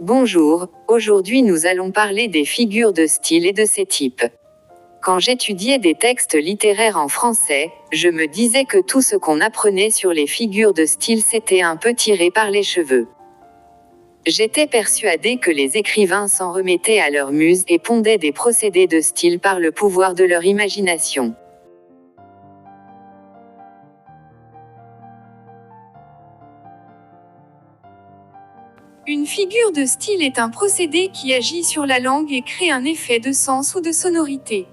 Bonjour, aujourd'hui nous allons parler des figures de style et de ces types. Quand j'étudiais des textes littéraires en français, je me disais que tout ce qu'on apprenait sur les figures de style s'était un peu tiré par les cheveux. J'étais persuadée que les écrivains s'en remettaient à leur muse et pondaient des procédés de style par le pouvoir de leur imagination. Une figure de style est un procédé qui agit sur la langue et crée un effet de sens ou de sonorité.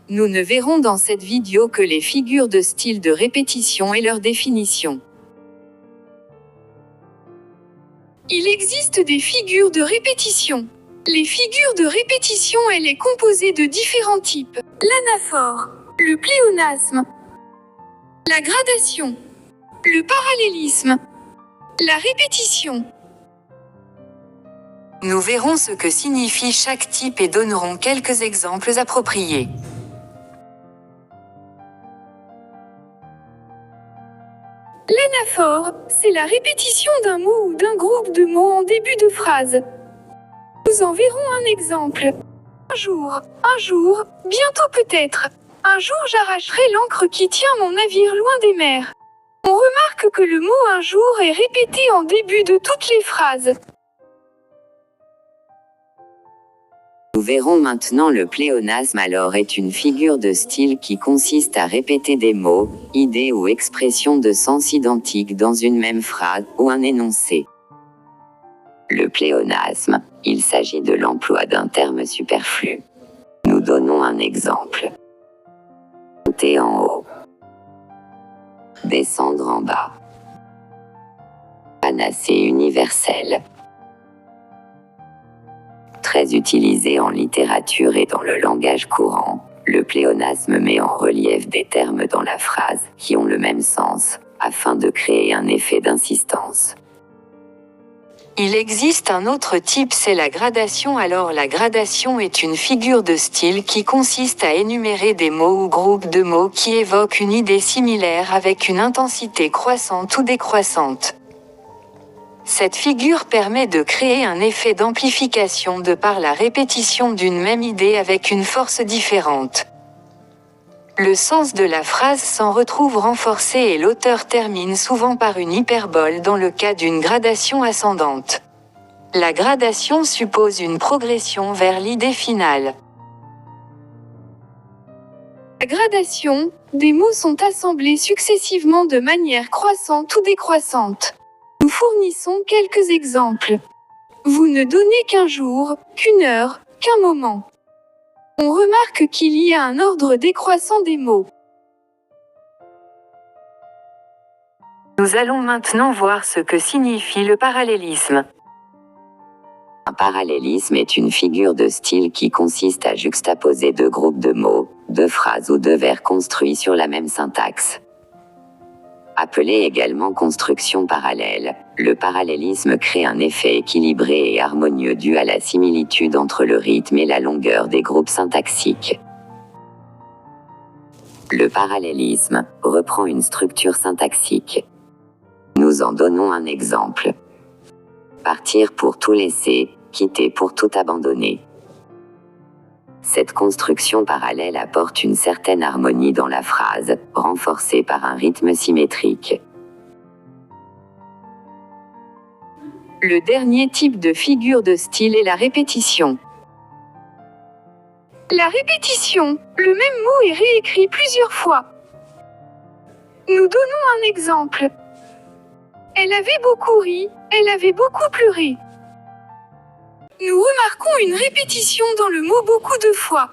Nous ne verrons dans cette vidéo que les figures de style de répétition et leur définition. Il existe des figures de répétition. Les figures de répétition, elle est composée de différents types. L'anaphore, le pléonasme, la gradation, le parallélisme, la répétition. Nous verrons ce que signifie chaque type et donnerons quelques exemples appropriés. L'anaphore, c'est la répétition d'un mot ou d'un groupe de mots en début de phrase. Nous en verrons un exemple. Un jour, bientôt peut-être. Un jour j'arracherai l'ancre qui tient mon navire loin des mers. On remarque que le mot un jour est répété en début de toutes les phrases. Nous verrons maintenant le pléonasme. Alors est une figure de style qui consiste à répéter des mots, idées ou expressions de sens identiques dans une même phrase ou un énoncé. Le pléonasme, il s'agit de l'emploi d'un terme superflu. Nous donnons un exemple. Monter en haut. Descendre en bas. Panacée universelle. Très utilisé en littérature et dans le langage courant, le pléonasme met en relief des termes dans la phrase qui ont le même sens, afin de créer un effet d'insistance. Il existe un autre type, c'est la gradation. Alors la gradation est une figure de style qui consiste à énumérer des mots ou groupes de mots qui évoquent une idée similaire avec une intensité croissante ou décroissante. Cette figure permet de créer un effet d'amplification de par la répétition d'une même idée avec une force différente. Le sens de la phrase s'en retrouve renforcé et l'auteur termine souvent par une hyperbole dans le cas d'une gradation ascendante. La gradation suppose une progression vers l'idée finale. La gradation, des mots sont assemblés successivement de manière croissante ou décroissante. Nous fournissons quelques exemples. Vous ne donnez qu'un jour, qu'une heure, qu'un moment. On remarque qu'il y a un ordre décroissant des mots. Nous allons maintenant voir ce que signifie le parallélisme. Un parallélisme est une figure de style qui consiste à juxtaposer deux groupes de mots, deux phrases ou deux vers construits sur la même syntaxe. Appelé également construction parallèle, le parallélisme crée un effet équilibré et harmonieux dû à la similitude entre le rythme et la longueur des groupes syntaxiques. Le parallélisme reprend une structure syntaxique. Nous en donnons un exemple. Partir pour tout laisser, quitter pour tout abandonner. Cette construction parallèle apporte une certaine harmonie dans la phrase, renforcée par un rythme symétrique. Le dernier type de figure de style est la répétition. La répétition, le même mot est réécrit plusieurs fois. Nous donnons un exemple. Elle avait beaucoup ri, elle avait beaucoup pleuré. Nous remarquons une répétition dans le mot beaucoup de fois.